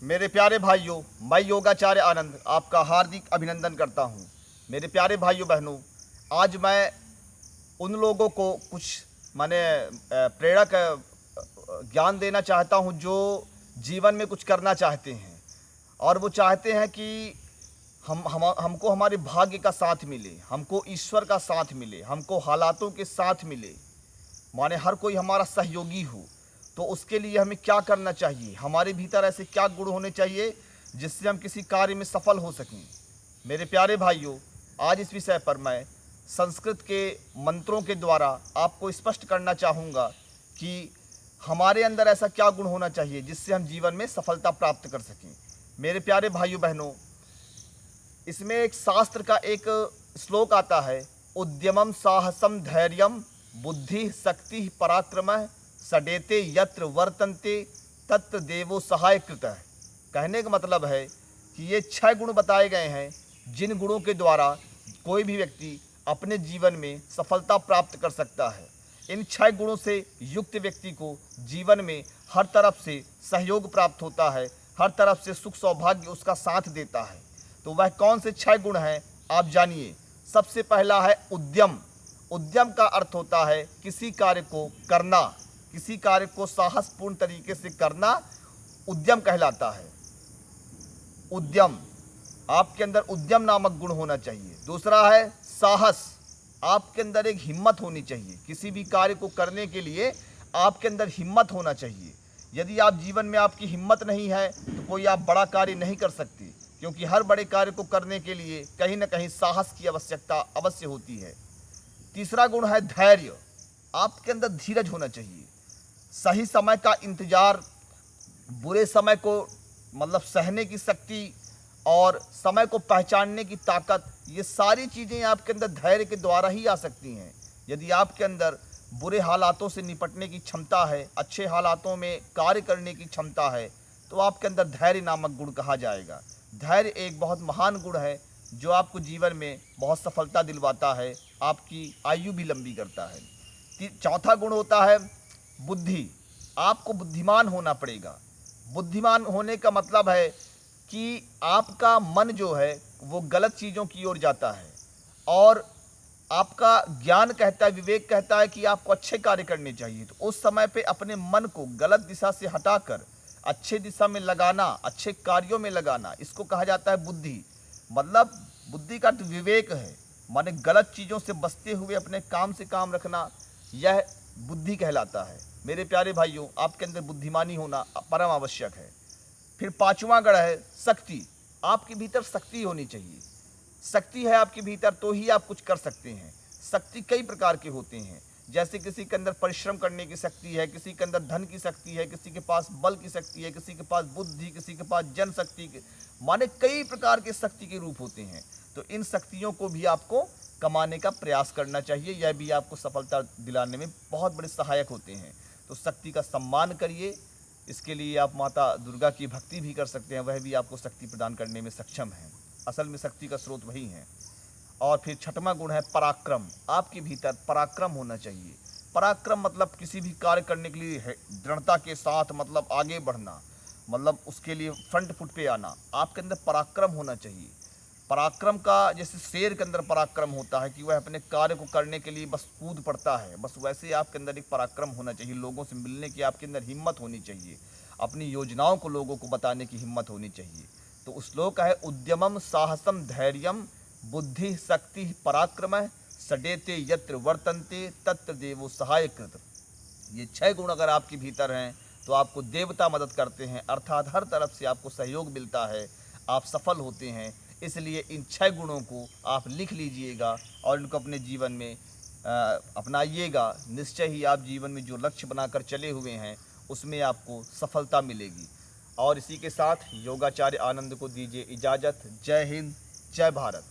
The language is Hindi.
मेरे प्यारे भाइयों, मैं योगाचार्य आनंद आपका हार्दिक अभिनंदन करता हूँ। मेरे प्यारे भाइयों बहनों, आज मैं उन लोगों को कुछ माने प्रेरक ज्ञान देना चाहता हूँ जो जीवन में कुछ करना चाहते हैं और वो चाहते हैं कि हमको हमारे भाग्य का साथ मिले, हमको ईश्वर का साथ मिले, हमको हालातों के साथ मिले, माने हर कोई हमारा सहयोगी हो। तो उसके लिए हमें क्या करना चाहिए, हमारे भीतर ऐसे क्या गुण होने चाहिए जिससे हम किसी कार्य में सफल हो सकें। मेरे प्यारे भाइयों, आज इस विषय पर मैं संस्कृत के मंत्रों के द्वारा आपको स्पष्ट करना चाहूँगा कि हमारे अंदर ऐसा क्या गुण होना चाहिए जिससे हम जीवन में सफलता प्राप्त कर सकें। मेरे प्यारे भाइयों बहनों, इसमें एक शास्त्र का एक श्लोक आता है, उद्यमम साहसम धैर्यम बुद्धि शक्ति पराक्रम सडेते यत्र वर्तन्ते तत्र देवो सहाय कृतः। कहने का मतलब है कि ये 6 गुण बताए गए हैं जिन गुणों के द्वारा कोई भी व्यक्ति अपने जीवन में सफलता प्राप्त कर सकता है। इन 6 गुणों से युक्त व्यक्ति को जीवन में हर तरफ से सहयोग प्राप्त होता है, हर तरफ से सुख सौभाग्य उसका साथ देता है। तो वह कौन से 6 गुण हैं आप जानिए। सबसे पहला है उद्यम। उद्यम का अर्थ होता है किसी कार्य को करना, किसी कार्य को साहसपूर्ण तरीके से करना उद्यम कहलाता है। उद्यम, आपके अंदर उद्यम नामक गुण होना चाहिए। दूसरा है साहस, आपके अंदर एक हिम्मत होनी चाहिए। किसी भी कार्य को करने के लिए आपके अंदर हिम्मत होना चाहिए। यदि आप जीवन में आपकी हिम्मत नहीं है तो कोई आप बड़ा कार्य नहीं कर सकते, क्योंकि हर बड़े कार्य को करने के लिए कहीं ना कहीं साहस की आवश्यकता अवश्य होती है। तीसरा गुण है धैर्य, आपके अंदर धीरज होना चाहिए। सही समय का इंतजार, बुरे समय को मतलब सहने की शक्ति और समय को पहचानने की ताकत, ये सारी चीज़ें आपके अंदर धैर्य के द्वारा ही आ सकती हैं। यदि आपके अंदर बुरे हालातों से निपटने की क्षमता है, अच्छे हालातों में कार्य करने की क्षमता है, तो आपके अंदर धैर्य नामक गुण कहा जाएगा। धैर्य एक बहुत महान गुण है जो आपको जीवन में बहुत सफलता दिलवाता है, आपकी आयु भी लंबी करता है। चौथा गुण होता है बुद्धि। आपको बुद्धिमान होना पड़ेगा। बुद्धिमान होने का मतलब है कि आपका मन जो है वो गलत चीज़ों की ओर जाता है और आपका ज्ञान कहता है, विवेक कहता है कि आपको अच्छे कार्य करने चाहिए। तो उस समय पे अपने मन को गलत दिशा से हटाकर अच्छे दिशा में लगाना, अच्छे कार्यों में लगाना, इसको कहा जाता है बुद्धि। मतलब बुद्धि का तो विवेक है, माने गलत चीज़ों से बचते हुए अपने काम से काम रखना, यह बुद्धि कहलाता है। मेरे प्यारे भाइयों, आपके अंदर बुद्धिमानी होना परम आवश्यक है। फिर 5वां गण है शक्ति। आपके भीतर शक्ति होनी चाहिए। शक्ति है आपके भीतर तो ही आप कुछ कर सकते हैं। शक्ति कई प्रकार के होते हैं, जैसे किसी के अंदर परिश्रम करने की शक्ति है, किसी के अंदर धन की शक्ति है, किसी के पास बल की शक्ति है, किसी के पास बुद्धि, किसी के पास जनशक्ति, माने कई प्रकार के शक्ति के रूप होते हैं। तो इन शक्तियों को भी आपको कमाने का प्रयास करना चाहिए, यह भी आपको सफलता दिलाने में बहुत बड़े सहायक होते हैं। तो शक्ति का सम्मान करिए। इसके लिए आप माता दुर्गा की भक्ति भी कर सकते हैं, वह भी आपको शक्ति प्रदान करने में सक्षम है। असल में शक्ति का स्रोत वही है। और फिर 6वां गुण है पराक्रम। आपके भीतर पराक्रम होना चाहिए। पराक्रम मतलब किसी भी कार्य करने के लिए दृढ़ता के साथ मतलब आगे बढ़ना, मतलब उसके लिए फ्रंट फुट पे आना। आपके अंदर पराक्रम होना चाहिए। पराक्रम का जैसे शेर के अंदर पराक्रम होता है कि वह अपने कार्य को करने के लिए बस कूद पड़ता है, बस वैसे आपके अंदर एक पराक्रम होना चाहिए। लोगों से मिलने की आपके अंदर हिम्मत होनी चाहिए, अपनी योजनाओं को लोगों को बताने की हिम्मत होनी चाहिए। तो श्लोक है उद्यमम साहसम धैर्यम बुद्धि शक्ति पराक्रम सडेते यत्र वर्तन्ते तत्र देवो सहाय कृत। ये 6 गुण अगर आपके भीतर हैं तो आपको देवता मदद करते हैं, अर्थात हर तरफ से आपको सहयोग मिलता है, आप सफल होते हैं। इसलिए इन 6 गुणों को आप लिख लीजिएगा और इनको अपने जीवन में अपनाइएगा। निश्चय ही आप जीवन में जो लक्ष्य बनाकर चले हुए हैं उसमें आपको सफलता मिलेगी। और इसी के साथ योगाचार्य आनंद को दीजिए इजाज़त। जय हिंद, जय भारत।